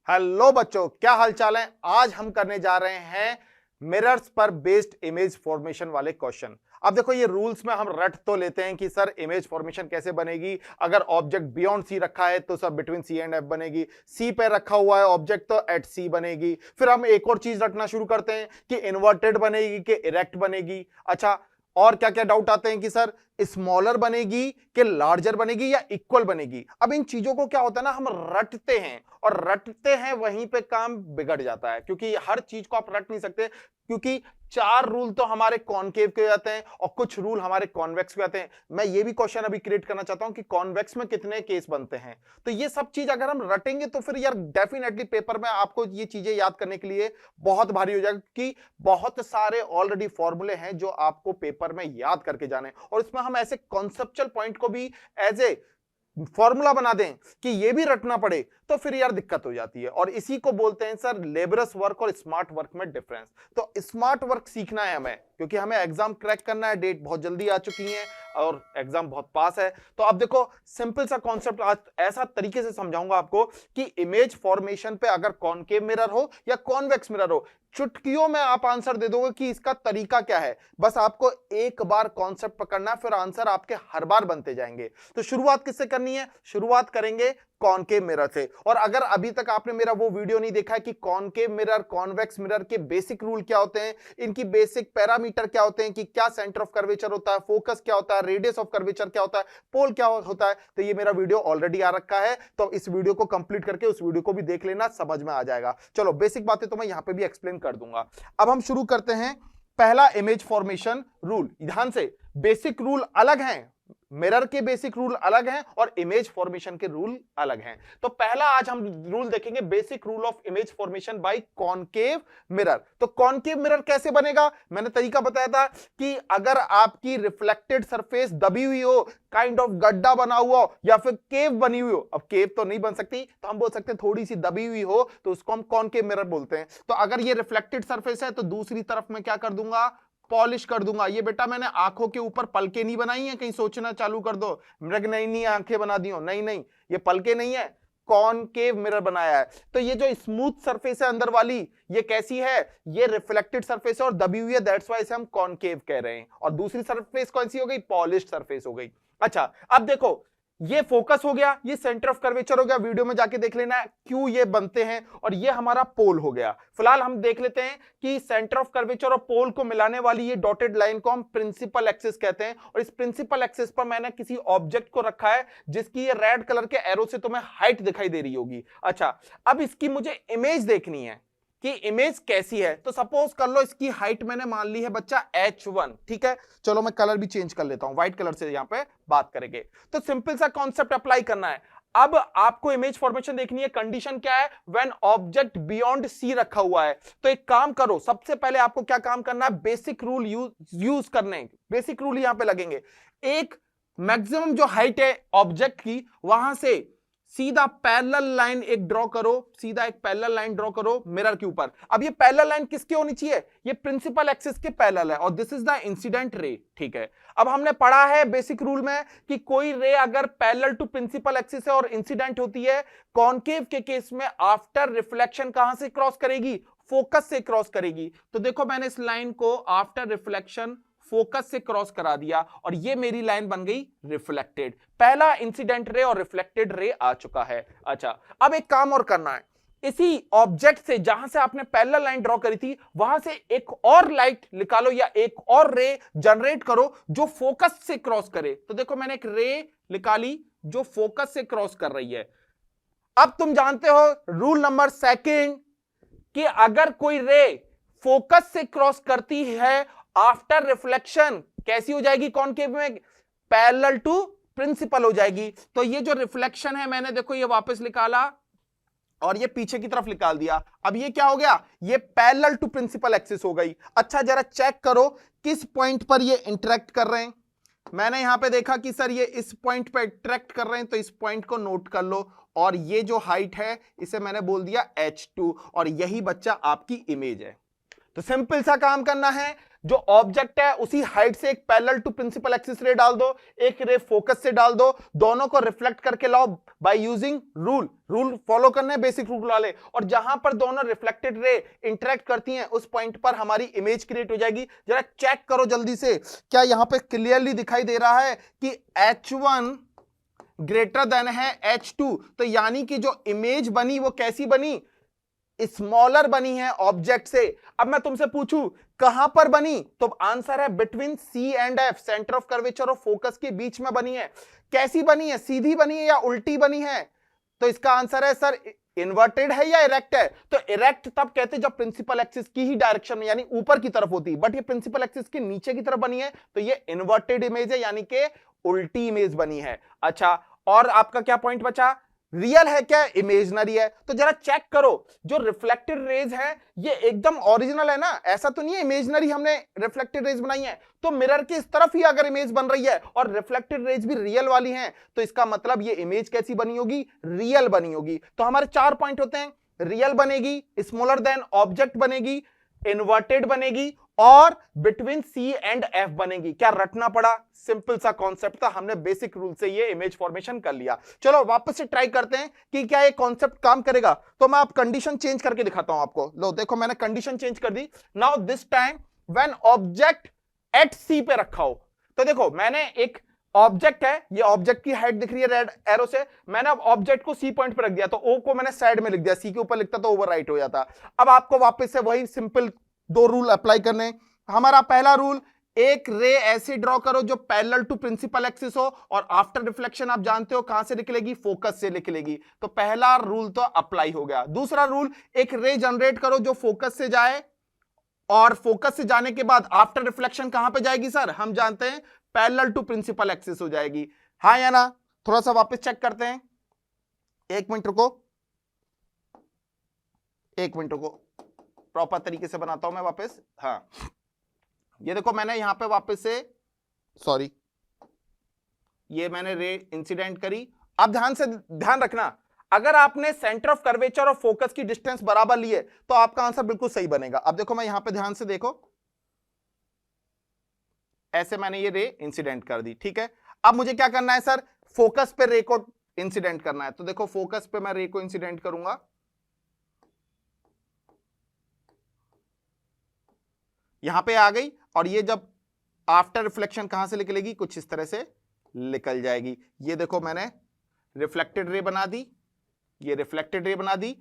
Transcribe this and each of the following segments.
Hello बच्चों, क्या हालचाल है। आज हम करने जा रहे हैं मिरर्स पर बेस्ड इमेज फॉर्मेशन वाले क्वेश्चन। अब देखो, ये रूल्स में हम रट तो लेते हैं कि सर इमेज फॉर्मेशन कैसे बनेगी। अगर ऑब्जेक्ट बियॉन्ड सी रखा है तो sir between C and F बनेगी, सी पे रखा हुआ है ऑब्जेक्ट तो एट सी बनेगी। फिर हम एक और चीज रटना शुरू करते हैं कि इन्वर्टेड बनेगी कि इरेक्ट बनेगी। अच्छा, और क्या क्या डाउट आते हैं कि सर स्मॉलर बनेगी कि लार्जर बनेगी या इक्वल बनेगी। अब इन चीजों को क्या होता है ना, हम रटते हैं और रटते हैं, वहीं पे काम बिगड़ जाता है, क्योंकि हर चीज को आप रट नहीं सकते। क्योंकि 4 रूल तो हमारे कॉनकेव के आते हैं और कुछ रूल हमारे कॉन्वेक्स के आते हैं। मैं ये भी क्वेश्चन अभी क्रिएट करना चाहता हूं कि कॉन्वेक्स में कितने केस बनते हैं। तो ये सब चीज अगर हम रटेंगे तो फिर यार डेफिनेटली पेपर में आपको ये चीजें याद करने के लिए बहुत भारी हो जाएगा, क्योंकि बहुत सारे ऑलरेडी फॉर्मूले हैं जो आपको पेपर में याद करके जाने, और इसमें हम ऐसे कॉन्सेप्चुअल पॉइंट को भी एज ए फॉर्मूला बना दें कि ये भी रटना पड़े, तो फिर यार दिक्कत हो जाती है। और इसी को बोलते हैं सर लेबरस वर्क और स्मार्ट वर्क में डिफरेंस। तो स्मार्ट वर्क सीखना है हमें, क्योंकि हमें एग्जाम क्रैक करना है, डेट बहुत जल्दी आ चुकी है और एग्जाम बहुत पास है। तो अब देखो, सिंपल सा कॉन्सेप्ट आज ऐसा तरीके से समझाऊंगा आपको कि इमेज फॉर्मेशन पे अगर कॉनकेव मिरर हो या कॉन्वेक्स मिरर हो, चुटकियों में आप आंसर दे दोगे कि इसका तरीका क्या है। बस आपको एक बार कॉन्सेप्ट पकड़ना है, फिर आंसर आपके हर बार बनते जाएंगे। तो शुरुआत किससे करनी है? शुरुआत करेंगे कॉनकेव मिरर से। और अगर अभी तक आपने मेरा वो वीडियो नहीं देखा है कि कॉनकेव मिरर कॉन्वेक्स मिरर के बेसिक रूल क्या होते हैं, इनकी बेसिक पैरामीटर क्या होते हैं, कि क्या सेंटर ऑफ कर्वेचर होता है, फोकस क्या होता है, रेडियस ऑफ कर्वेचर क्या होता है, पोल क्या होता है, तो ये मेरा वीडियो ऑलरेडी आ रखा है। तो इस वीडियो को कंप्लीट करके उस वीडियो को भी देख लेना, समझ में आ जाएगा। चलो, बेसिक बातें तो मैं यहां पे भी एक्सप्लेन कर दूंगा। अब हम शुरू करते हैं। पहला इमेज फॉर्मेशन रूल, ध्यान से, बेसिक रूल अलग हैं, मिरर के बेसिक रूल अलग हैं और इमेज फॉर्मेशन के रूल अलग हैं। तो पहला आज हम रूल देखेंगे, basic rule of image formation by concave mirror. तो कॉनकेव मिरर कैसे बनेगा? मैंने तरीका बताया था कि अगर आपकी रिफ्लेक्टेड सरफेस दबी हुई हो, काइंड ऑफ गड्ढा बना हुआ हो या फिर केव बनी हुई हो, अब केव तो नहीं बन सकती तो हम बोल सकते हैं थोड़ी सी दबी हुई हो, तो उसको हम कॉनकेव मिरर बोलते हैं। तो अगर ये रिफ्लेक्टेड सरफेस है तो दूसरी तरफ में क्या कर दूंगा? पॉलिश कर दूंगा। ये बेटा मैंने आंखों के ऊपर पलके नहीं बनाई है, कहीं सोचना चालू कर दो मृग नहीं आंखें बना दी हो, नहीं नहीं, ये पलके नहीं है, कॉनकेव मिरर बनाया है। तो ये जो स्मूथ सरफेस है अंदर वाली, ये कैसी है? ये रिफ्लेक्टेड सरफेस है और दबी हुई है, दैट्स व्हाई इसे हम कॉनकेव कह रहे हैं। और दूसरी सरफेस कौन सी हो गई? पॉलिश्ड सरफेस हो गई। अच्छा, अब देखो, ये फोकस हो गया, ये सेंटर ऑफ कर्वेचर हो गया, वीडियो में जाके देख लेना क्यों ये बनते हैं, और ये हमारा पोल हो गया। फिलहाल हम देख लेते हैं कि सेंटर ऑफ कर्वेचर और पोल को मिलाने वाली ये डॉटेड लाइन को हम प्रिंसिपल एक्सिस कहते हैं। और इस प्रिंसिपल एक्सिस पर मैंने किसी ऑब्जेक्ट को रखा है जिसकी ये रेड कलर के एरो से तुम्हें हाइट दिखाई दे रही होगी। अच्छा, अब इसकी मुझे इमेज देखनी है कि इमेज कैसी है। तो सपोज कर लो इसकी हाइट मैंने मान ली है बच्चा h1, ठीक है। चलो मैं कलर भी चेंज कर लेता हूं, व्हाइट कलर से यहां पे बात करेंगे। तो सिंपल सा कॉन्सेप्ट अप्लाई करना है। अब आपको इमेज फॉर्मेशन देखनी है, कंडीशन क्या है? व्हेन ऑब्जेक्ट बियॉन्ड सी रखा हुआ है। तो एक काम करो, सबसे पहले आपको क्या काम करना है? बेसिक रूल यूज करने, बेसिक रूल यहां पे लगेंगे। एक मैक्सिमम जो हाइट है ऑब्जेक्ट की, वहां से सीधा पैरेलल लाइन एक ड्रॉ करो, सीधा एक पैरेलल लाइन ड्रॉ करो मिरर के ऊपर। अब ये पैरेलल लाइन किसके होनी चाहिए? ये प्रिंसिपल एक्सिस के पैरेलल है और this is the incident ray, ठीक है। अब हमने पढ़ा है बेसिक रूल में कि कोई रे अगर पैरेलल टू प्रिंसिपल एक्सिस है और इंसिडेंट होती है, कॉनकेव के केस में आफ्टर रिफ्लेक्शन कहां से क्रॉस करेगी? फोकस से क्रॉस करेगी। तो देखो, मैंने इस लाइन को आफ्टर रिफ्लेक्शन फोकस से क्रॉस करा दिया और ये मेरी लाइन बन गई रिफ्लेक्टेड। पहला इंसिडेंट रे और रिफ्लेक्टेड रे आ चुका है। अच्छा, अब एक काम और करना है, इसी ऑब्जेक्ट से जहां से आपने पैरेलल लाइन ड्रॉ करी थी, वहां से एक और लाइट निकालो या एक और रे जनरेट करो जो फोकस से क्रॉस करे। तो देखो, मैंने एक रे निकाली जो फोकस से क्रॉस कर रही है। अब तुम जानते हो रूल नंबर सेकंड, कि अगर कोई रे फोकस से क्रॉस करती है आफ्टर रिफ्लेक्शन, कैसी हो जाएगी? कॉनकेव में पैरेलल टू प्रिंसिपल हो जाएगी। तो ये जो रिफ्लेक्शन है, मैंने देखो ये वापस निकाला और ये पीछे की तरफ निकाल दिया। अब ये क्या हो गया? ये पैरेलल टू प्रिंसिपल एक्सिस हो गई। अच्छा, जरा चेक करो किस पॉइंट पर ये इंटरेक्ट कर रहे हैं। मैंने यहां पे देखा कि सर ये इस पॉइंट पर इंटरेक्ट कर रहे हैं, तो इस पॉइंट को नोट कर लो। और ये जो हाइट है इसे मैंने बोल दिया h2, और यही बच्चा आपकी इमेज है। तो सिंपल सा काम करना है, जो ऑब्जेक्ट है उसी हाइट से एक पैरेलल टू प्रिंसिपल एक्सिस रे डाल दो, एक रे फोकस से डाल दो, दोनों को रिफ्लेक्ट करके लाओ बाय यूजिंग रूल फॉलो करने हैं बेसिक रूल वाले, और जहां पर दोनों रिफ्लेक्टेड रे इंटरेक्ट करती हैं उस पॉइंट पर हमारी इमेज क्रिएट हो जाएगी। जरा चेक करो जल्दी से, क्या यहां पे क्लियरली दिखाई दे रहा है कि H1 ग्रेटर देन है H2? तो यानी कि जो इमेज बनी वो कैसी बनी, स्मॉलर बनी है ऑब्जेक्ट से। अब मैं तुमसे पूछूं कहां पर बनी, तो आंसर है between C and F, centre of curvature और फोकस के बीच में बनी है। कैसी बनी है, सीधी बनी है या उल्टी बनी है? तो इसका आंसर है सर इन्वर्टेड है या इरेक्ट है। तो इरेक्ट तब कहते हैं जब प्रिंसिपल एक्सिस की ही डायरेक्शन में यानी ऊपर की तरफ होती है, बट ये प्रिंसिपल एक्सिस के नीचे की तरफ बनी है तो ये इन्वर्टेड इमेज है, यानी कि उल्टी इमेज बनी है। अच्छा, और आपका क्या पॉइंट बचा, रियल है क्या इमेजनरी है? तो जरा चेक करो, जो रिफ्लेक्टेड रेज है ये एकदम ओरिजिनल है ना, ऐसा तो नहीं है इमेजनरी हमने रिफ्लेक्टेड रेज बनाई है। तो मिरर के इस तरफ ही अगर इमेज बन रही है और रिफ्लेक्टेड रेज भी रियल वाली हैं, तो इसका मतलब ये इमेज कैसी बनी होगी, रियल बनी होगी। तो हमारे 4 पॉइंट होते हैं, रियल बनेगी, स्मॉलर देन ऑब्जेक्ट बनेगी, इन्वर्टेड बनेगी और बिटवीन C एंड F बनेगी। क्या रटना पड़ा, सिंपल सा कॉन्सेप्ट था, हमने बेसिक रूल से ये इमेज फॉर्मेशन कर लिया। चलो वापस से ट्राई करते हैं कि क्या ये कॉन्सेप्ट काम करेगा। तो मैं आप कंडीशन चेंज करके दिखाता हूं आपको। लो देखो मैंने कंडीशन चेंज कर दी। Now this time when object at C पे रखा हो, तो देखो मैंने एक ऑब्जेक्ट है, ये ऑब्जेक्ट की हाइट दिख रही है रेड एरो से, मैंने अब ऑब्जेक्ट को C पॉइंट पे रख दिया, तो O को मैंने साइड में लिख दिया, C के ऊपर लिखता तो ओवरराइट हो जाता। अब आपको वापस से वही सिंपल 2 रूल अप्लाई करने। हमारा पहला रूल, एक रे ऐसे ड्रॉ करो जो पैरेलल टू प्रिंसिपल एक्सिस हो और आफ्टर रिफ्लेक्शन आप जानते हो कहां से निकलेगी, फोकस से निकलेगी। तो पहला रूल तो अप्लाई हो गया। दूसरा रूल, एक रे जनरेट करो जो फोकस से जाए और फोकस से जाने के बाद आफ्टर रिफ्लेक्शन कहां पे जाएगी सर, हम जानते हैं पैरेलल टू प्रिंसिपल एक्सिस हो जाएगी। हाँ या ना? थोड़ा सा वापस चेक करते हैं, 1 मिनट रुको, 1 मिनट रुको, प्रॉपर तरीके से बनाता हूं मैं वापस। हाँ ये देखो मैंने यहां पे वापस से, सॉरी, ये मैंने रे इंसिडेंट करी। अब ध्यान रखना, अगर आपने सेंटर ऑफ कर्वेचर और फोकस की डिस्टेंस बराबर ली है तो आपका आंसर बिल्कुल सही बनेगा। अब देखो मैं यहां पे ध्यान से देखो, ऐसे मैंने ये रे इंसिडेंट कर दी, ठीक है। अब मुझे क्या करना है सर, फोकस पे रे को इंसिडेंट करना है। तो देखो फोकस पे मैं रे को इंसिडेंट करूंगा, यहां पे आ गई, और ये जब आफ्टर रिफ्लेक्शन कहां से निकलेगी, कुछ इस तरह से निकल जाएगी। ये देखो मैंने रिफ्लेक्टेड रे बना दी, ये रिफ्लेक्टेड रे बना दी,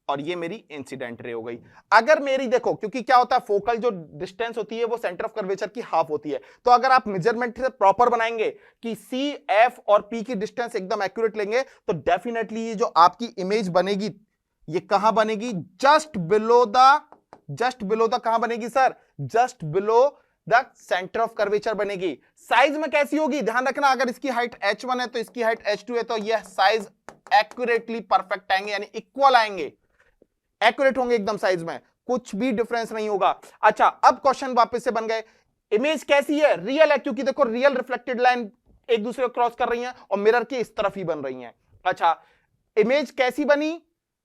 और ये मेरी इंसिडेंट रे हो गई। अगर मेरी देखो, क्योंकि क्या होता है फोकल जो डिस्टेंस होती है वो सेंटर ऑफ कर्वेचर की हाफ होती है, तो अगर आप मेजरमेंट से प्रॉपर बनाएंगे कि C, F और P की डिस्टेंस एकदम एक्यूरेट लेंगे तो डेफिनेटली ये जो आपकी इमेज बनेगी ये कहां बनेगी, जस्ट बिलो द कहां बनेगी sir, just below the centre of curvature बनेगी। साइज में कैसी होगी, ध्यान रखना, अगर इसकी हाइट H1 है तो इसकी हाइट H2 है, तो यह साइज एक्यूरेटली परफेक्ट आएंगे, यानी इक्वल आएंगे, एक्यूरेट होंगे एकदम, साइज में कुछ भी डिफरेंस नहीं होगा। अच्छा, अब क्वेश्चन वापस से बन गए, इमेज कैसी है, रियल है, क्योंकि देखो रियल रिफ्लेक्टेड लाइन एक दूसरे को क्रॉस कर रही हैं और मिरर के इस तरफ ही बन रही हैं। अच्छा, इमेज कैसी बनी,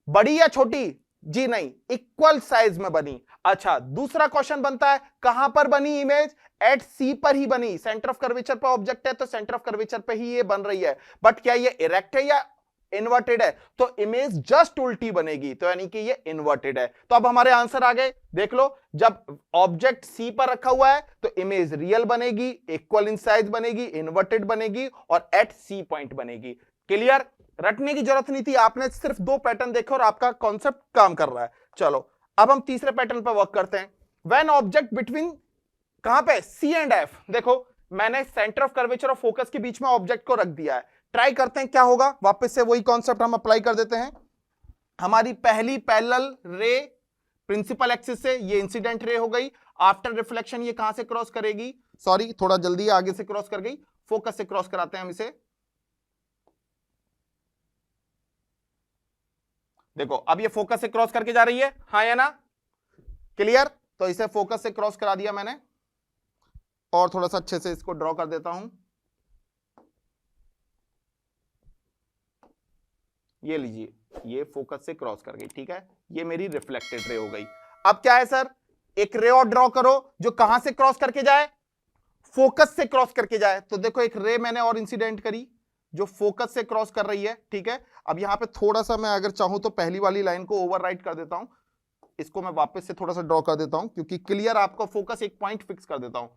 बड़ी या छोटी, जी नहीं, इक्वल साइज में बनी। अच्छा, दूसरा क्वेश्चन बनता है कहां पर बनी इमेज, एट C पर ही बनी, सेंटर ऑफ कर्वेचर पर ऑब्जेक्ट है तो सेंटर ऑफ कर्वेचर पे ही ये बन रही है, बट क्या ये इरेक्ट है या इन्वर्टेड है, तो इमेज जस्ट उल्टी बनेगी, तो यानी कि ये इन्वर्टेड है। तो अब हमारे आंसर आ गए, देख लो, जब ऑब्जेक्ट C पर रखा हुआ है तो इमेज रियल बनेगी, इक्वल इन साइज बनेगी, इन्वर्टेड बनेगी और एट C पॉइंट बनेगी। क्लियर, रटने की जरूरत नहीं थी, आपने सिर्फ 2 पैटर्न देखे और आपका कॉन्सेप्ट काम कर रहा है। चलो अब हम तीसरे पैटर्न पर वर्क करते हैं। व्हेन ऑब्जेक्ट बिटवीन कहां पे, C एंड F, देखो मैंने सेंटर ऑफ कर्वेचर और फोकस के बीच में ऑब्जेक्ट को रख दिया है। ट्राई करते हैं क्या होगा, वापस से वही कॉन्सेप्ट हम अप्लाई कर देते हैं। हमारी पहली पैरेलल रे प्रिंसिपल एक्सिस से, ये इंसिडेंट रे हो गई, आफ्टर रिफ्लेक्शन ये कहां से क्रॉस करेगी, सॉरी थोड़ा जल्दी आगे से क्रॉस कर गई, फोकस से क्रॉस कराते हैं हम इसे। देखो अब ये फोकस से क्रॉस करके जा रही है, हाँ या ना, क्लियर। तो इसे फोकस से क्रॉस करा दिया मैंने, और थोड़ा सा अच्छे से इसको ड्रॉ कर देता हूं। ये लीजिए, ये फोकस से क्रॉस कर गई, ठीक है, ये मेरी रिफ्लेक्टेड रे हो गई। अब क्या है सर, एक रे और ड्रॉ करो जो कहां से क्रॉस करके जाए, फोकस से क्रॉस करके जाए। तो देखो एक रे मैंने और इंसिडेंट करी जो फोकस से क्रॉस कर रही है, ठीक है। अब यहां पे थोड़ा सा मैं अगर चाहूं तो पहली वाली लाइन को ओवरराइट कर देता हूं, इसको मैं वापस से थोड़ा सा ड्रॉ कर देता हूं क्योंकि क्लियर आपको फोकस एक पॉइंट फिक्स कर देता हूं।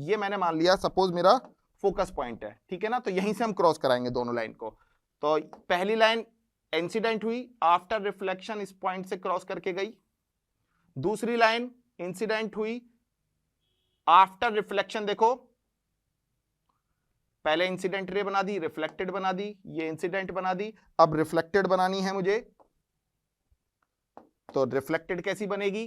ये मैंने मान लिया सपोज मेरा फोकस पॉइंट है, ठीक है ना। तो यहीं से हम क्रॉस कराएंगे दोनों लाइन को। तो पहली लाइन इंसिडेंट हुई, आफ्टर रिफ्लेक्शन इस पॉइंट से क्रॉस करके गई। दूसरी लाइन इंसिडेंट हुई, आफ्टर रिफ्लेक्शन, देखो पहले इंसिडेंट रे बना दी, रिफ्लेक्टेड बना दी, ये इंसिडेंट बना दी, अब रिफ्लेक्टेड बनानी है मुझे। तो रिफ्लेक्टेड कैसी बनेगी,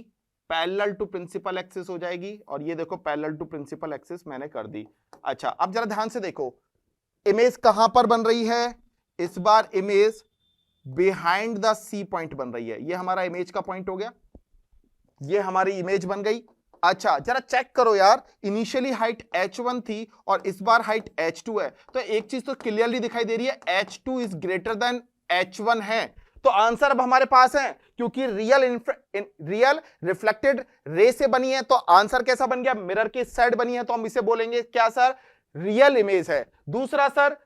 पैरेलल टू प्रिंसिपल एक्सिस हो जाएगी, और ये देखो पैरेलल टू प्रिंसिपल एक्सिस मैंने कर दी। अच्छा अब जरा ध्यान से देखो इमेज कहां पर बन रही है, इस बार image behind the C point बन रही है। ये हमारा इमेज का पॉइंट हो गया, ये हमारी इमेज बन गई। अच्छा जरा चेक करो यार, इनिशियली हाइट h1 थी और इस बार हाइट h2 है, तो एक चीज तो क्लियरली दिखाई दे रही है, h2 is greater than h1 है। तो आंसर अब हमारे पास है, क्योंकि रियल रिफ्लेक्टेड रे से बनी है, तो आंसर कैसा बन गया, मिरर की साइड बनी है, तो हम इसे बोलेंगे क्या सर, रियल इमेज है। दूसरा सर,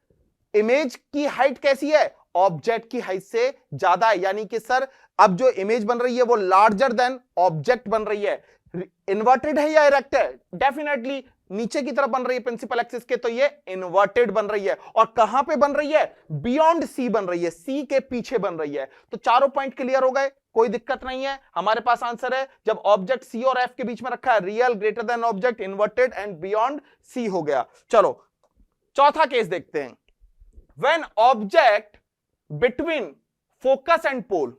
इमेज की हाइट कैसी है, ऑब्जेक्ट की हाइट से ज्यादा है, यानी कि सर अब जो इमेज बन रही है वो लार्जर देन ऑब्जेक्ट बन रही है। इन्वर्टेड है या इरेक्ट है, डेफिनेटली नीचे की तरफ बन रही है प्रिंसिपल एक्सिस के, तो ये इन्वर्टेड बन रही है। और कहां पे बन रही है, बियॉन्ड सी बन रही है, सी के पीछे बन रही है। तो चारों पॉइंट क्लियर हो गए, कोई दिक्कत नहीं है। हमारे पास आंसर है, जब ऑब्जेक्ट सी और एफ के बीच में रखा है, real greater than object, inverted and beyond C हो गया। चलो चौथा केस देखते हैं, when object between focus and pole,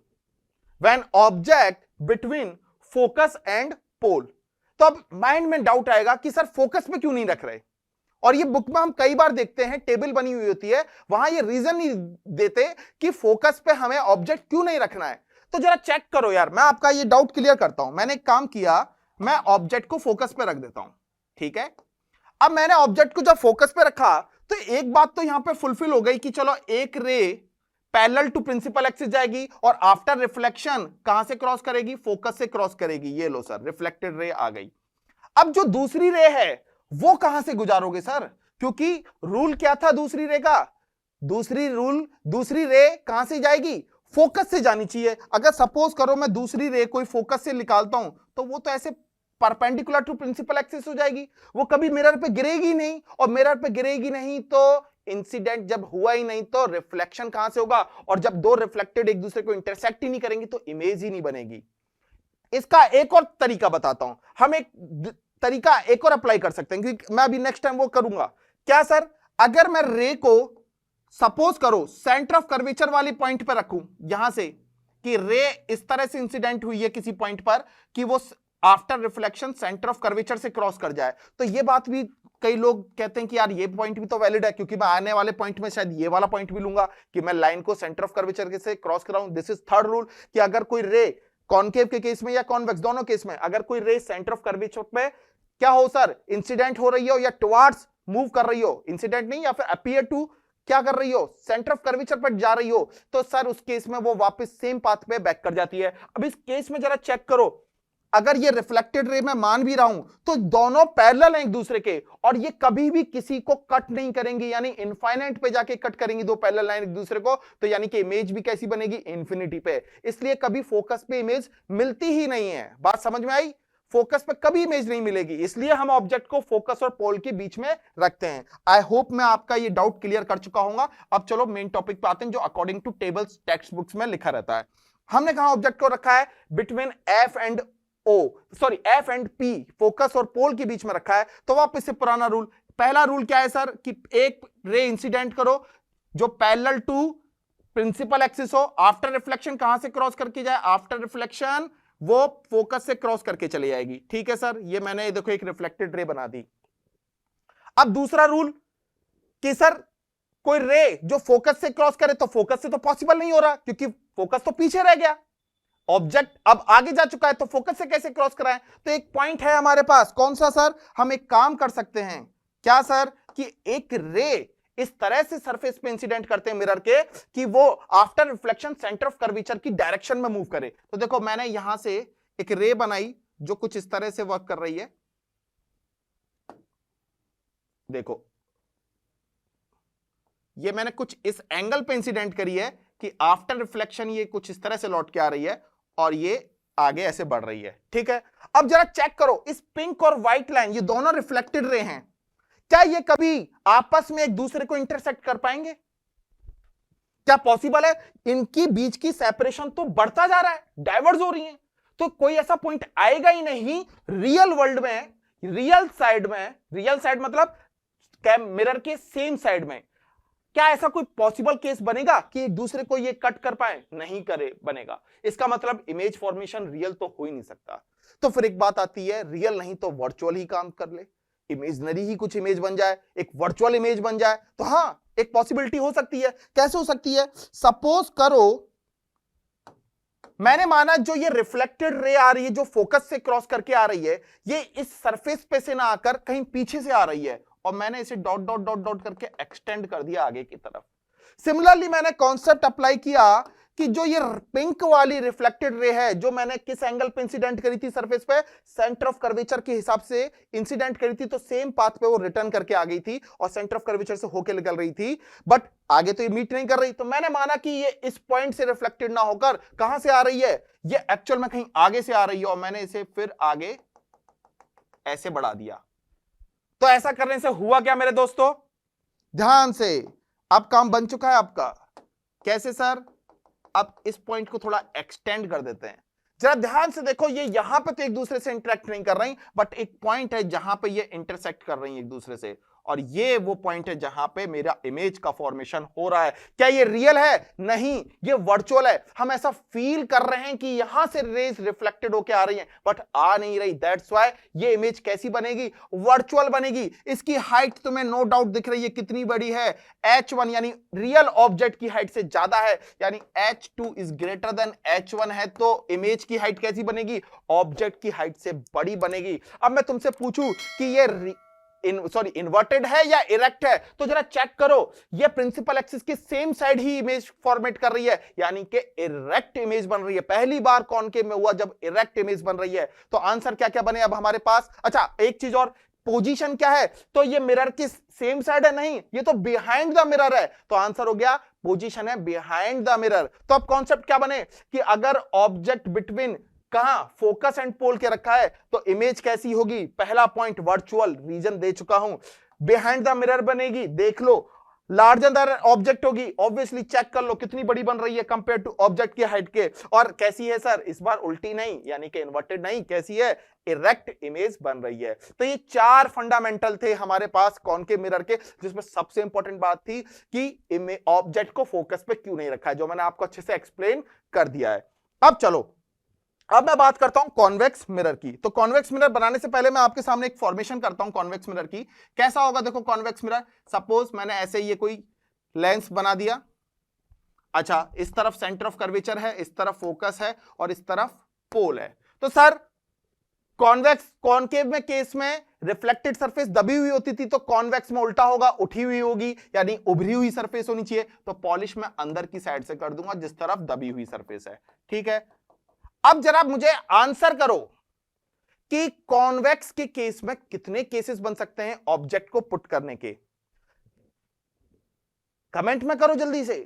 when object between focus and pole. तो अब माइंड में डाउट आएगा कि सर फोकस पे क्यों नहीं रख रहे, और ये बुक में हम कई बार देखते हैं, टेबल बनी हुई होती है, वहां ये रीजन नहीं देते कि फोकस पे हमें ऑब्जेक्ट क्यों नहीं रखना है। तो जरा चेक करो यार, मैं आपका ये डाउट क्लियर करता हूं। मैंने एक काम किया, मैं ऑब्जेक्ट को फोकस पे रख देता हूं, ठीक है। अब मैंने ऑब्जेक्ट को जब फोकस पे रखा तो एक बात तो यहां पे फुलफिल हो गई कि चलो एक ray parallel to principal axis जाएगी और आफ्टर रिफ्लेक्शन कहां से क्रॉस करेगी, फोकस से क्रॉस करेगी। ये लो सर, रिफ्लेक्टेड रे आ गई। अब जो दूसरी रे है वो कहां से गुजारोगे सर, क्योंकि रूल क्या था दूसरी रे का, दूसरी रे कहां से जाएगी, फोकस से जानी चाहिए। अगर सपोज करो मैं दूसरी रे कोई फोकस से निकालता हूं तो वो तो ऐसे परपेंडिकुलर टू प्रिंसिपल एक्सिस हो जाएगी, वो कभी मिरर पे गिरेगी नहीं, और मिरर पे गिरेगी नहीं तो इंसिडेंट जब हुआ ही नहीं तो रिफ्लेक्शन कहां से होगा, और जब दो रिफ्लेक्टेड एक दूसरे को इंटरसेक्ट ही नहीं करेंगी तो इमेज ही नहीं बनेगी। इसका एक और तरीका बताता हूं, हम एक तरीका एक और अप्लाई कर सकते हैं, क्योंकि मैं अभी नेक्स्ट टाइम वो करूंगा। क्या सर, अगर मैं रे को सपोज करो सेंटर ऑफ कर्वेचर वाली पॉइंट पर रखूं, यहां से कि रे इस तरह से इंसिडेंट हुई है किसी पॉइंट पर कि वो after reflection centre of curvature से क्रॉस कर जाए, तो ये बात भी कई लोग कहते हैं कि यार ये पॉइंट भी तो वैलिड है, क्योंकि मैं आने वाले पॉइंट में शायद ये वाला पॉइंट भी लूंगा कि मैं लाइन को सेंटर ऑफ कर्वेचर से क्रॉस कराऊं। दिस इज थर्ड रूल, कि अगर कोई रे कॉनकेव के केस में या कॉन्वेक्स दोनों केस में, अगर कोई रे सेंटर ऑफ कर्वेचर पे क्या हो सर, इंसिडेंट हो रही हो या टुवर्ड्स मूव कर रही हो, इंसिडेंट नहीं या फिर अपीयर टू क्या कर रही हो, सेंटर ऑफ कर्वेचर पर जा रही हो, तो सर उस केस में वो वापस सेम पाथ पे बैक कर जाती है। अब इस केस में जरा चेक करो, अगर ये रिफ्लेक्टेड रे मैं मान भी रहा हूं तो दोनों पैरेलल हैं एक दूसरे के, और ये कभी भी किसी को कट नहीं करेंगी, यानी इनफाइनाइट पे जाके कट करेंगी दो पैरेलल लाइन एक दूसरे को, तो यानी कि इमेज भी कैसी बनेगी, इंफिनिटी पे। इसलिए कभी फोकस पे इमेज मिलती ही नहीं है। बात समझ में आई, फोकस पे कभी इमेज नहीं मिलेगी, इसलिए हम ऑब्जेक्ट को फोकस और पोल के बीच में रखते हैं। आई होप मैं आपका ये डाउट क्लियर कर चुका हूं। अब चलो मेन टॉपिक पे आते हैं, जो according to tables text books में लिखा रहता है। हमने कहा ऑब्जेक्ट को रखा है between F and F and P, focus और पोल के बीच में रखा है। तो वापस से पुराना रूल, पहला रूल क्या है सर, कि एक रे इंसिडेंट करो जो पैरेलल टू प्रिंसिपल एक्सिस हो, आफ्टर रिफ्लेक्शन कहां से क्रॉस करके जाए, आफ्टर रिफ्लेक्शन वो फोकस से क्रॉस करके चली जाएगी। ठीक है सर, ये मैंने देखो एक रिफ्लेक्टेड रे बना दी। अब दूसरा रूल कि सर कोई रे जो फोकस से क्रॉस करे, तो फोकस से तो पॉसिबल नहीं हो रहा क्योंकि फोकस तो पीछे रह गया, ऑब्जेक्ट अब आगे जा चुका है, तो फोकस से कैसे क्रॉस कराएं। तो एक पॉइंट है हमारे पास, कौन सा सर, हम एक काम कर सकते हैं, क्या सर, कि एक रे इस तरह से सरफेस पे इंसिडेंट करते हैं मिरर के कि वो after reflection centre of curvature की डायरेक्शन में मूव करे। तो देखो मैंने यहां से एक रे बनाई जो कुछ इस तरह से वर्क कर रही है। देखो ये मैंने कुछ इस एंगल पे इंसिडेंट करी है कि आफ्टर रिफ्लेक्शन ये कुछ इस तरह से लौट के आ रही है और ये आगे ऐसे बढ़ रही है। ठीक है, अब जरा चेक करो इस पिंक और व्हाइट लाइन, ये दोनों रिफ्लेक्टेड रे हैं, क्या ये कभी आपस में एक दूसरे को इंटरसेक्ट कर पाएंगे? क्या पॉसिबल है? इनकी बीच की सेपरेशन तो बढ़ता जा रहा है, डाइवर्ज हो रही है, तो कोई ऐसा पॉइंट आएगा ही नहीं रियल वर्ल्ड में, रियल साइड में, रियल साइड मतलब मिरर के सेम साइड में, क्या ऐसा कोई पॉसिबल केस बनेगा कि एक दूसरे को ये कट कर पाए? नहीं करे बनेगा। इसका मतलब इमेज फॉर्मेशन रियल तो हो ही नहीं सकता। तो फिर एक बात आती है, रियल नहीं तो वर्चुअल ही काम कर ले, इमेजनरी ही कुछ इमेज बन जाए, एक वर्चुअल इमेज बन जाए, तो हां एक पॉसिबिलिटी हो सकती है। कैसे हो सकती है? सपोज करो मैंने माना जो ये रिफ्लेक्टेड रे आ रही है, जो फोकस से क्रॉस करके आ रही है, ये इस सरफेस पे से ना आकर कहीं पीछे से आ रही है, और मैंने इसे डॉट डॉट डॉट डॉट करके एक्सटेंड कर दिया आगे की तरफ। सिमिलरली मैंने कॉन्सेप्ट अप्लाई किया कि जो ये पिंक वाली रिफ्लेक्टेड रे है, जो मैंने किस एंगल पे इंसिडेंट करी थी सरफेस पे, सेंटर ऑफ कर्वेचर के हिसाब से इंसिडेंट करी थी, तो सेम पाथ पे वो रिटर्न करके आ गई थी और सेंटर ऑफ कर्वेचर से होके निकल रही थी, बट आगे तो ये मीट नहीं कर रही। तो मैंने माना कि ये इस पॉइंट से रिफ्लेक्टेड ना होकर कहां से आ रही है, ये एक्चुअल में कहीं आगे से आ रही है, और मैंने इसे फिर आगे ऐसे बढ़ा दिया। तो ऐसा करने से हुआ क्या मेरे दोस्तों? ध्यान से, अब काम बन चुका है आपका। कैसे सर? अब इस पॉइंट को थोड़ा एक्सटेंड कर देते हैं। जरा ध्यान से देखो, ये यहां पे तो एक दूसरे से इंटरेक्ट नहीं कर रही, बट एक पॉइंट है जहां पे ये इंटरसेक्ट कर रही है एक दूसरे से, और ये वो पॉइंट है जहां पे मेरा इमेज का फॉर्मेशन हो रहा है। क्या ये रियल है? नहीं, ये वर्चुअल है। हम ऐसा फील कर रहे हैं कि यहां से रेज रिफ्लेक्टेड होके आ रही हैं, बट आ नहीं रही। दैट्स व्हाई ये इमेज कैसी बनेगी? वर्चुअल बनेगी। इसकी हाइट तुम्हें नो डाउट दिख रही है, कितनी बड़ी है? h1, यानी रियल ऑब्जेक्ट की हाइट से ज्यादा है, यानी h2 is greater than h1 है, तो इमेज की हाइट कैसी बनेगी? ऑब्जेक्ट की हाइट से बड़ी बनेगी। अब मैं तुमसे पूछूं कि ये इन्वर्टेड है या इरेक्ट है, तो जरा चेक करो, ये प्रिंसिपल एक्सिस के सेम साइड ही इमेज फॉर्मेट कर रही है, यानी कि इरेक्ट इमेज बन रही है। पहली बार कॉनकेव में हुआ जब इरेक्ट इमेज बन रही है। तो आंसर क्या क्या बने अब हमारे पास? अच्छा एक चीज और, पोजीशन क्या है? तो ये मिरर की सेम साइड है? नहीं, ये तो बिहाइंड द मिरर है, तो आंसर हो गया पोजीशन है बिहाइंड द मिरर। तो अब कॉन्सेप्ट क्या बने कि अगर ऑब्जेक्ट बिटवीन कहां फोकस एंड पोल के रखा है, तो इमेज कैसी होगी? पहला पॉइंट वर्चुअल, रीजन दे चुका हूं। बिहाइंड द मिरर बनेगी, देख लो, लार्जर देन ऑब्जेक्ट होगी, ऑब्वियसली चेक कर लो कितनी बड़ी बन रही है कंपेयर टू ऑब्जेक्ट की हाइट के। और कैसी है सर? इस बार उल्टी नहीं, यानी कि इन्वर्टेड नहीं, कैसी है? इरेक्ट इमेज बन रही है। तो ये चार फंडामेंटल थे हमारे पास कॉनकेव मिरर के, जिसमें सबसे इंपॉर्टेंट बात थी कि ऑब्जेक्ट को फोकस पे क्यों नहीं रखा है, जो मैंने आपको अच्छे से एक्सप्लेन कर दिया है। अब चलो, अब मैं बात करता हूं कॉन्वेक्स मिरर की। तो कॉन्वेक्स मिरर बनाने से पहले मैं आपके सामने एक फॉर्मेशन करता हूं कॉन्वेक्स मिरर की। कैसा होगा देखो कॉन्वेक्स मिरर, सपोज मैंने ऐसे ये कोई लेंस बना दिया। अच्छा, इस तरफ सेंटर ऑफ कर्वेचर है, इस तरफ फोकस है, और इस तरफ पोल है। तो सर कॉन्वेक्स कॉनकेव में केस में रिफ्लेक्टेड सरफेस दबी हुई होती थी, तो कॉन्वेक्स में उल्टा होगा, उठी हुई होगी, यानी उभरी हुई सरफेस होनी चाहिए। तो पॉलिश मैं अंदर की साइड से कर दूंगा जिस तरफ दबी हुई सरफेस है। ठीक है, अब जरा मुझे आंसर करो कि कॉन्वेक्स के केस में कितने केसेस बन सकते हैं ऑब्जेक्ट को पुट करने के? कमेंट में करो जल्दी से।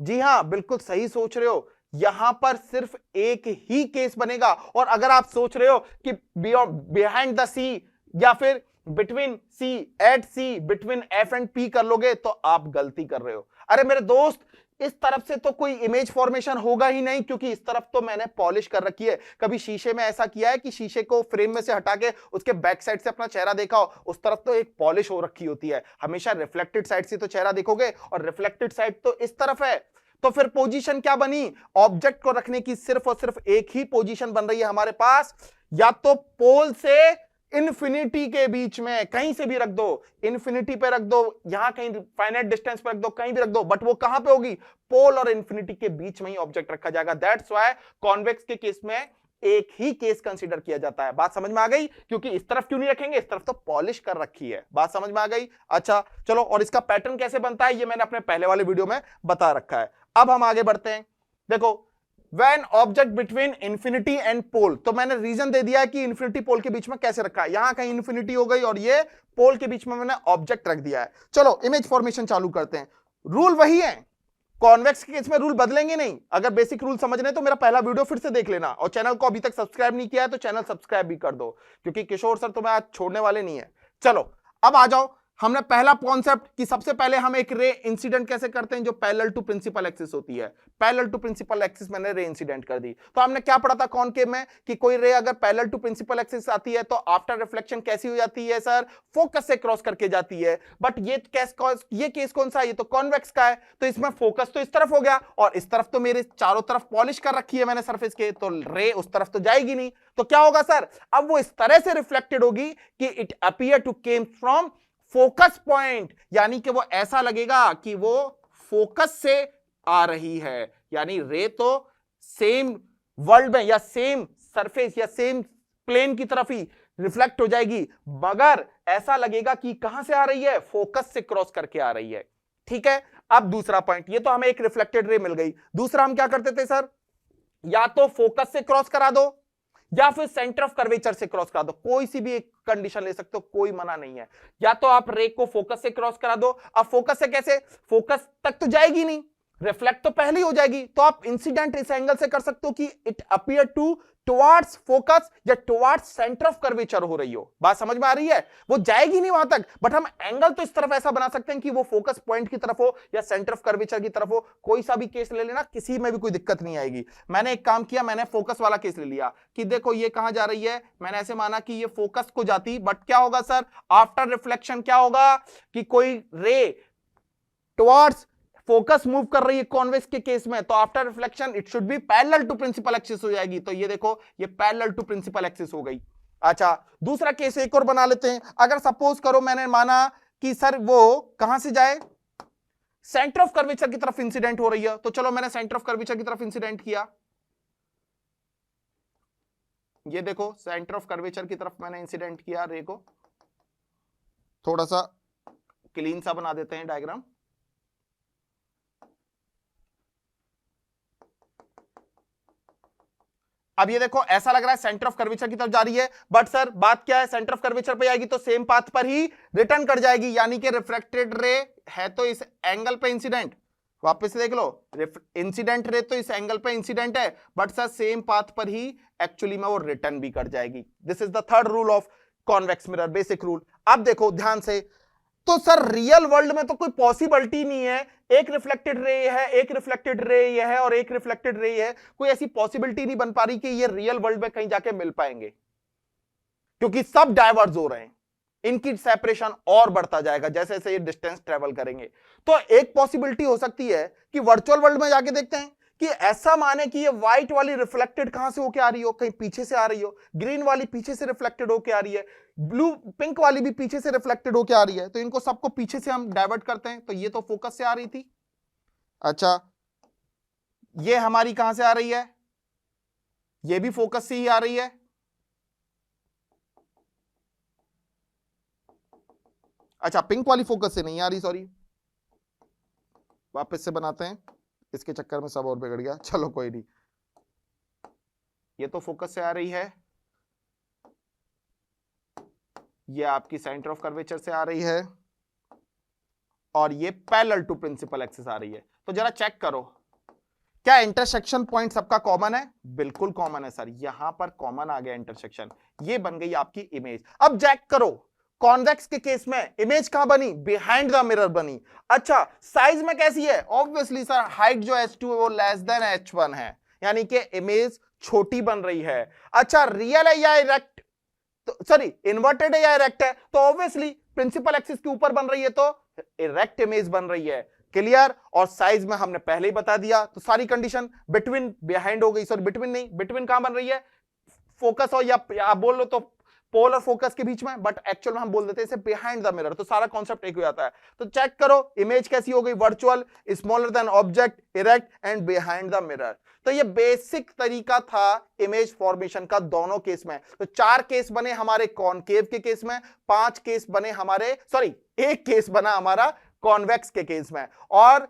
जी हां, बिल्कुल सही सोच रहे हो, यहां पर सिर्फ एक ही केस बनेगा। और अगर आप सोच रहे हो कि बिहाइंड द सी या फिर between C, at C, between F and P कर लोगे, तो आप गलती कर रहे हो। अरे मेरे दोस्त, इस तरफ से तो कोई इमेज फॉर्मेशन होगा ही नहीं, क्योंकि इस तरफ तो मैंने पॉलिश कर रखी है। कभी शीशे में ऐसा किया है कि शीशे को फ्रेम में से हटा के उसके बैक साइड से अपना चेहरा देखा हो? उस तरफ तो एक पॉलिश हो रखी होती है। हमेशा रिफ्लेक्टेड साइड से तो चेहरा देखोगे, और रिफ्लेक्टेड साइड तो इस तरफ है। तो फिर पोजीशन क्या बनी? ऑब्जेक्ट को रखने की सिर्फ और सिर्फ एक ही पोजीशन बन रही है हमारे पास, या तो पोल से इन्फिनिटी के बीच में, कहीं से भी रख दो, इन्फिनिटी पे रख दो, यहां कहीं फाइनाइट डिस्टेंस पे रख दो, कहीं भी रख दो, बट वो कहां पे होगी? पोल और इन्फिनिटी के बीच में ही ऑब्जेक्ट रखा जाएगा। दैट्स व्हाई कॉन्वेक्स के केस में एक ही केस कंसीडर किया जाता है। बात समझ में आ गई? क्योंकि इस तरफ क्यों नहीं रखेंगे, इस तरफ तो पॉलिश कर रखी है। बात समझ में आ गई? अच्छा चलो, और इसका पैटर्न कैसे बनता है ये मैंने अपने पहले वाले वीडियो में बता रखा है। अब हम आगे बढ़ते हैं। देखो when object between infinity and pole. तो मैंने रीजन दे दिया कि इंफिनिटी पोल के बीच में कैसे रखा है, यहां कहीं इंफिनिटी हो गई और ये पोल के बीच में मैंने ऑब्जेक्ट रख दिया है। चलो इमेज फॉर्मेशन चालू करते हैं। रूल वही है, कॉन्वेक्स के केस में रूल बदलेंगे नहीं। अगर बेसिक रूल समझने तो मेरा पहला वीडियो फिर से देख लेना, और चैनल को अभी तक सब्सक्राइब नहीं किया है तो चैनल सब्सक्राइब भी कर दो, क्योंकि किशोर सर तुम्हें आज छोड़ने वाले नहीं है। चलो अब आ जाओ, हमने पहला कॉन्सेप्ट कि सबसे पहले हम एक रे इंसिडेंट कैसे करते हैं जो पैरेलल टू प्रिंसिपल एक्सिस होती है। पैरेलल टू प्रिंसिपल एक्सिस मैंने रे इंसिडेंट कर दी। तो हमने क्या पढ़ा था कॉनकेव में कि कोई रे अगर पैरेलल टू प्रिंसिपल एक्सिस आती है तो आफ्टर रिफ्लेक्शन कैसी हो जाती है सर, फोकस से क्रॉस करके जाती है। बट ये केस कौन सा है, ये तो कॉन्वेक्स का है, तो इसमें फोकस तो इस तरफ हो गया और इस तरफ तो मेरे चारों तरफ पॉलिश कर रखी है मैंने सरफेस के, तो रे उस तरफ तो जाएगी नहीं। तो क्या होगा सर, अब वो इस तरह से रिफ्लेक्टेड होगी कि it appear to came from focus point, यानी कि वो ऐसा लगेगा कि वो फोकस से आ रही है। यानी रे तो सेम वर्ल्ड में या सेम सरफेस या सेम प्लेन की तरफ ही रिफ्लेक्ट हो जाएगी, मगर ऐसा लगेगा कि कहां से आ रही है, फोकस से क्रॉस करके आ रही है। ठीक है, अब दूसरा पॉइंट, ये तो हमें एक रिफ्लेक्टेड रे मिल गई। दूसरा हम क्या करते थे सर, या तो फोकस से क्रॉस करा दो या फिर सेंटर ऑफ कर्वेचर से क्रॉस करा दो, कोई सी भी एक कंडीशन ले सकते हो, कोई मना नहीं है। या तो आप रे को फोकस से क्रॉस करा दो। अब फोकस से कैसे, फोकस तक तो जाएगी नहीं, रिफ्लेक्ट तो पहले ही हो जाएगी, तो आप इंसिडेंट इस एंगल से कर सकते हो कि it appear to towards focus या टुवर्ड्स सेंटर ऑफ कर्वेचर हो रही हो। बात समझ में आ रही है, वो जाएगी नहीं वहां तक, बट हम एंगल तो इस तरफ ऐसा बना सकते हैं कि वो फोकस पॉइंट की तरफ हो या सेंटर ऑफ कर्वेचर की तरफ हो। कोई सा भी केस ले लेना, किसी में भी कोई दिक्कत नहीं आएगी। मैंने एक काम किया, मैंने फोकस वाला केस ले लिया कि देखो ये कहां जा रही है, मैंने ऐसे माना कि ये फोकस को जाती, बट क्या होगा सर, आफ्टर रिफ्लेक्शन क्या होगा कि कोई रे टुवर्ड्स फोकस मूव कर रही है कॉन्वेक्स के केस में, तो after reflection it should be parallel to principal axis हो जाएगी। तो ये देखो, ये पैरेलल टू प्रिंसिपल एक्सिस हो गई। अच्छा, दूसरा केस एक और बना लेते हैं। अगर सपोज करो मैंने माना कि सर वो कहां से जाए, सेंटर ऑफ कर्वेचर की तरफ इंसिडेंट हो रही है, तो चलो मैंने सेंटर ऑफ कर्वेचर की तरफ इंसिडेंट किया। ये देखो सेंटर ऑफ कर्वेचर की तरफ मैंने इंसिडेंट किया रे को। थोड़ा सा क्लीन सा बना देते हैं डायग्राम। अब ये देखो ऐसा लग रहा है सेंटर ऑफ कर्वेचर की तरफ जा रही है, बट सर बात क्या है, सेंटर ऑफ कर्वेचर पे आएगी तो सेम पाथ पर ही रिटर्न कर जाएगी, यानी कि रिफ्लेक्टेड रे है तो इस एंगल पे इंसिडेंट, वापस से देख लो, इंसिडेंट रे तो इस एंगल पे इंसिडेंट है, बट सर सेम पाथ पर ही एक्चुअली में वो रिटर्न भी कर जाएगी। This is the third rule of convex mirror, basic rule. अब देखो ध्यान से, तो सर रियल वर्ल्ड में तो कोई पॉसिबिलिटी नहीं है, एक रिफ्लेक्टेड रे है, एक रिफ्लेक्टेड रे ये है और एक रिफ्लेक्टेड रे है, कोई ऐसी पॉसिबिलिटी नहीं बन पा रही कि ये रियल वर्ल्ड में कहीं जाके मिल पाएंगे, क्योंकि सब डाइवर्ज हो रहे हैं, इनकी सेपरेशन और बढ़ता जाएगा जैसे जैसे ये डिस्टेंस ट्रेवल करेंगे। तो एक पॉसिबिलिटी हो सकती है कि वर्चुअल वर्ल्ड में जाके देखते हैं कि ऐसा माने कि ये व्हाइट वाली रिफ्लेक्टेड कहां से होके आ रही हो, कहीं पीछे से आ रही हो, ग्रीन वाली पीछे से रिफ्लेक्टेड होके आ रही है, ब्लू पिंक वाली भी पीछे से रिफ्लेक्टेड होके आ रही है, तो इनको सबको पीछे से हम डाइवर्ट करते हैं। तो ये तो फोकस से आ रही थी, अच्छा ये हमारी कहां से आ रही है, ये भी फोकस से ही आ रही है, अच्छा पिंक वाली फोकस से नहीं आ रही, सॉरी वापस से बनाते हैं, इसके चक्कर में सब और बिगड़ गया, चलो कोई नहीं। ये तो फोकस से आ रही है, ये आपकी सेंटर ऑफ कर्वेचर से आ रही है, और ये पैरेलल टू प्रिंसिपल एक्सिस आ रही है। तो जरा चेक करो, क्या इंटरसेक्शन पॉइंट सबका कॉमन है, बिल्कुल कॉमन है सर, यहां पर कॉमन आ गया इंटरसेक्शन, ये बन गई आपकी इमेज। अब चेक करो कॉन्वेक्स के केस में इमेज कहां बनी, बिहाइंड द मिरर बनी। अच्छा साइज में कैसी है, ऑब्वियसली सर हाइट जो h2 है वो लेस देन h1 है, यानी कि इमेज छोटी बन रही है। अच्छा रियल है या इरेक्ट, तो सॉरी इन्वर्टेड है या इरेक्ट है, तो ऑब्वियसली प्रिंसिपल एक्सिस के ऊपर बन रही है तो इरेक्ट इमेज बन रही है, क्लियर। और साइज में हमने पहले ही बता दिया, तो सारी कंडीशन बिटवीन बिहाइंड हो गई, सॉरी बिटवीन नहीं, बिटवीन कहां बन रही है, फोकस हो या आप बोल लो तो पोल और फोकस के बीच में, बट एक्चुअल में हम बोल देते हैं इसे बिहाइंड द मिरर, तो सारा कॉन्सेप्ट एक हो जाता है। तो चेक करो इमेज कैसी हो गई, virtual, smaller than object, erect and behind the mirror. तो ये बेसिक तरीका था इमेज फॉर्मेशन का दोनों केस में। तो 4 केस बने हमारे कॉनकेव के केस में, 5 केस बने हमारे, सॉरी 1 केस बना हमारा कॉन्वेक्स के केस में, और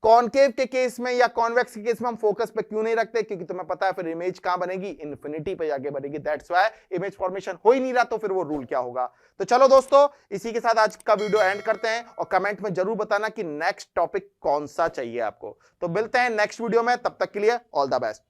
कॉनकेव के केस में या कॉन्वेक्स के केस में हम फोकस पे क्यों नहीं रखते, क्योंकि तुम्हें पता है फिर इमेज कहां बनेगी, इन्फिनिटी पे जाके बनेगी। दैट्स व्हाई इमेज फॉर्मेशन हो ही नहीं रहा, तो फिर वो रूल क्या होगा। तो चलो दोस्तों, इसी के साथ आज का वीडियो एंड करते हैं और कमेंट में जरूर बताना कि नेक्स्ट टॉपिक कौन सा चाहिए आपको। तो मिलते हैं नेक्स्ट वीडियो में, तब तक के लिए ऑल द बेस्ट।